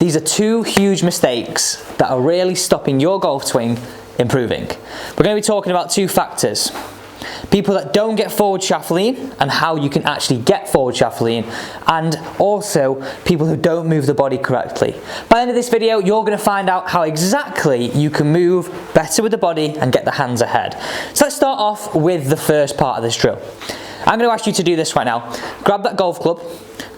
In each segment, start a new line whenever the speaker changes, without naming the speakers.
These are two huge mistakes that are really stopping your golf swing improving. We're going to be talking about two factors. People that don't get forward shaft lean and how you can actually get forward shaft lean, and also people who don't move the body correctly. By the end of this video, you're going to find out how exactly you can move better with the body and get the hands ahead. So let's start off with the first part of this drill. I'm going to ask you to do this right now. Grab that golf club.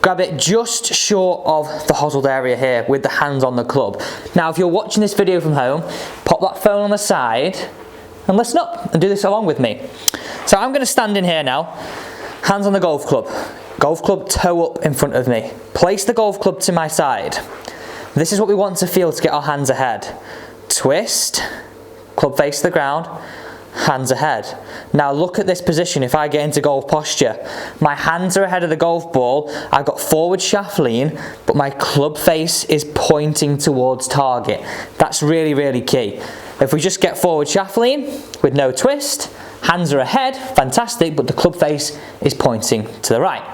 Grab it just short of the hosel area here with the hands on the club. Now, if you're watching this video from home, pop that phone on the side and listen up and do this along with me. So I'm going to stand in here now, hands on the golf club toe up in front of me. Place the golf club to my side. This is what we want to feel to get our hands ahead. Twist, club face to the ground, hands ahead. Now look at this position. If I get into golf posture, my hands are ahead of the golf ball, I've got forward shaft lean, but my club face is pointing towards target. That's really, really key. If we just get forward shaft lean with no twist, hands are ahead, fantastic, but the club face is pointing to the right.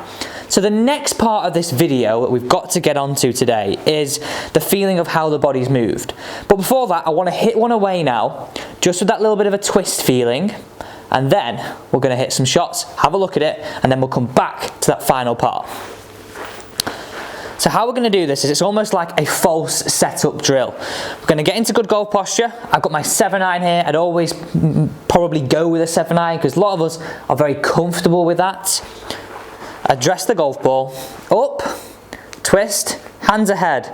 So the next part of this video that we've got to get onto today is the feeling of how the body's moved. But before that, I want to hit one away now, just with that little bit of a twist feeling, and then we're going to hit some shots, have a look at it, and then we'll come back to that final part. So how we're going to do this is it's almost like a false setup drill. We're going to get into good golf posture. I've got my 7-iron here. I'd always probably go with a 7-iron because a lot of us are very comfortable with that. Address the golf ball, up, twist, hands ahead,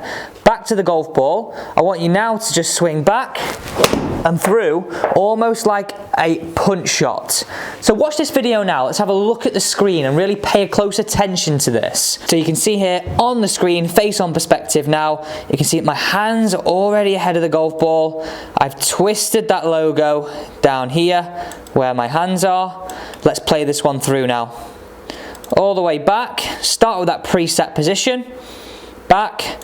back to the golf ball. I want you now to just swing back and through, almost like a punch shot. So watch this video now. Let's have a look at the screen and really pay close attention to this. So you can see here on the screen, face on perspective now, you can see my hands are already ahead of the golf ball. I've twisted that logo down here where my hands are. Let's play this one through now. All the way back, start with that preset position, back,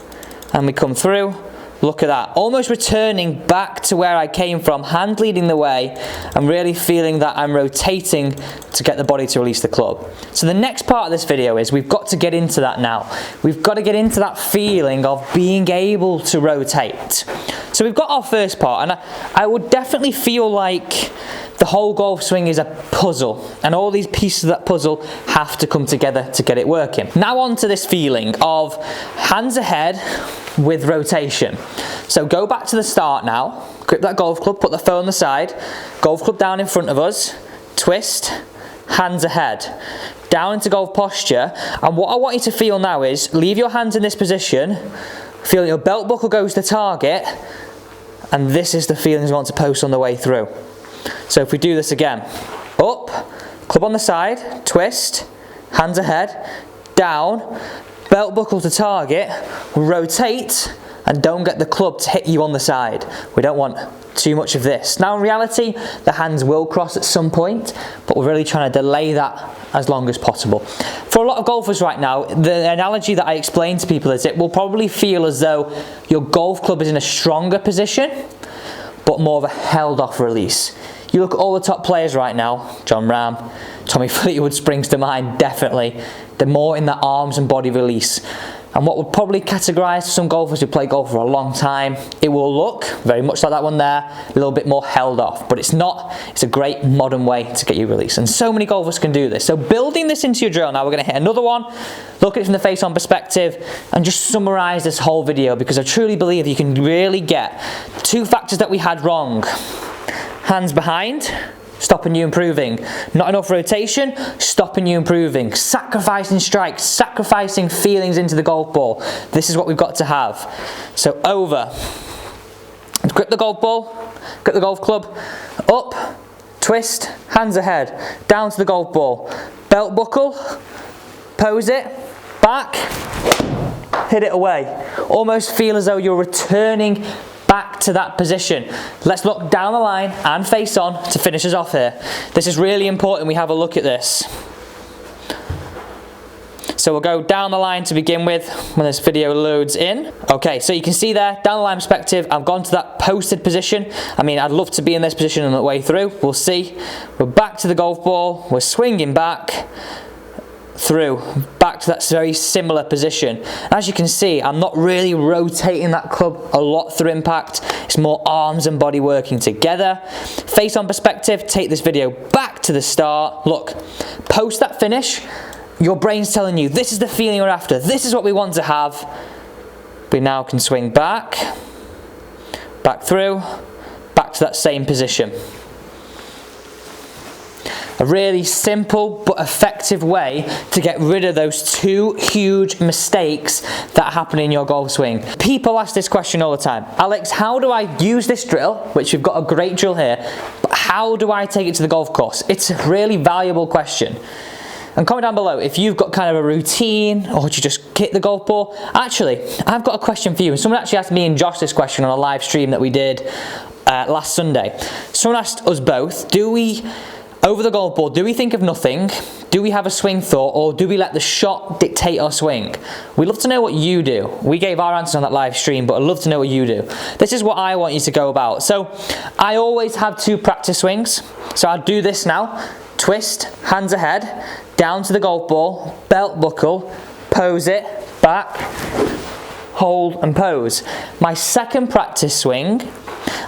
and we come through. Look at that, almost returning back to where I came from, hand leading the way, and really feeling that I'm rotating to get the body to release the club. So the next part of this video is we've got to get into that now. We've got to get into that feeling of being able to rotate. So we've got our first part, and I would definitely feel like the whole golf swing is a puzzle, and all these pieces of that puzzle have to come together to get it working. Now on to this feeling of hands ahead with rotation. So go back to the start now, grip that golf club, put the phone on the side, golf club down in front of us, twist, hands ahead, down into golf posture, and what I want you to feel now is leave your hands in this position, feel your belt buckle goes to target, and this is the feelings we want to post on the way through. So if we do this again, up, club on the side, twist, hands ahead, down, belt buckle to target, rotate, and don't get the club to hit you on the side. We don't want too much of this. Now in reality, the hands will cross at some point, but we're really trying to delay that as long as possible. For a lot of golfers right now, the analogy that I explain to people is it will probably feel as though your golf club is in a stronger position, but more of a held off release. You look at all the top players right now, John Rahm, Tommy Fleetwood springs to mind, definitely. They're more in that arms and body release. And what would probably categorise some golfers who play golf for a long time, it will look very much like that one there, a little bit more held off. But it's not, it's a great modern way to get you released. And so many golfers can do this. So building this into your drill now, we're going to hit another one, look at it from the face on perspective, and just summarise this whole video, because I truly believe you can really get two factors that we had wrong. Hands behind, stopping you improving. Not enough rotation, stopping you improving. Sacrificing strikes, sacrificing feelings into the golf ball. This is what we've got to have. So over, grip the golf ball, grip the golf club, up, twist, hands ahead, down to the golf ball. Belt buckle, pose it, back, hit it away. Almost feel as though you're returning back to that position. Let's look down the line and face on to finish us off here. This is really important we have a look at this. So we'll go down the line to begin with when this video loads in. Okay, so you can see there, down the line perspective, I've gone to that posted position. I mean, I'd love to be in this position on the way through. We'll see. We're back to the golf ball. We're swinging back. through, back to that very similar position. As you can see, I'm not really rotating that club a lot through impact. It's more arms and body working together. Face on perspective, take this video back to the start. Look, post that finish, your brain's telling you this is the feeling we're after, this is what we want to have. We now can swing back through, back to that same position. A really simple but effective way to get rid of those two huge mistakes that happen in your golf swing. People ask this question all the time. Alex, how do I use this drill, which we've got a great drill here, but how do I take it to the golf course? It's a really valuable question. And comment down below if you've got kind of a routine or do you just hit the golf ball. Actually, I've got a question for you. And someone actually asked me and Josh this question on a live stream that we did last Sunday. Someone asked us both, over the golf ball, do we think of nothing? Do we have a swing thought, or do we let the shot dictate our swing? We'd love to know what you do. We gave our answers on that live stream, but I'd love to know what you do. This is what I want you to go about. So I always have 2 practice swings. So I'll do this now. Twist, hands ahead, down to the golf ball, belt buckle, pose it, back, hold and pose. My second practice swing,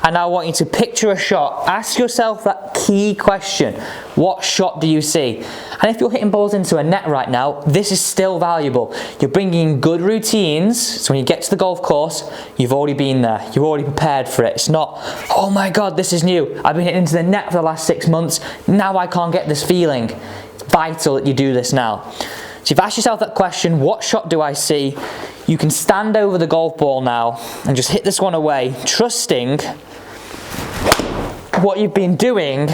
and I want you to picture a shot. Ask yourself that key question. What shot do you see? And if you're hitting balls into a net right now, this is still valuable. You're bringing in good routines, so when you get to the golf course, you've already been there. You're already prepared for it. It's not, oh my God, this is new. I've been hitting into the net for the last 6 months. Now I can't get this feeling. It's vital that you do this now. So you've asked yourself that question, what shot do I see? You can stand over the golf ball now and just hit this one away, trusting what you've been doing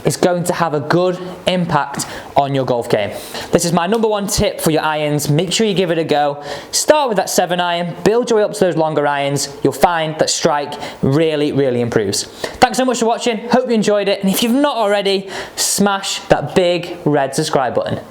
is going to have a good impact on your golf game. This is my #1 tip for your irons. Make sure you give it a go. Start with that 7-iron, build your way up to those longer irons. You'll find that strike really, really improves. Thanks so much for watching. Hope you enjoyed it. And if you've not already, smash that big red subscribe button.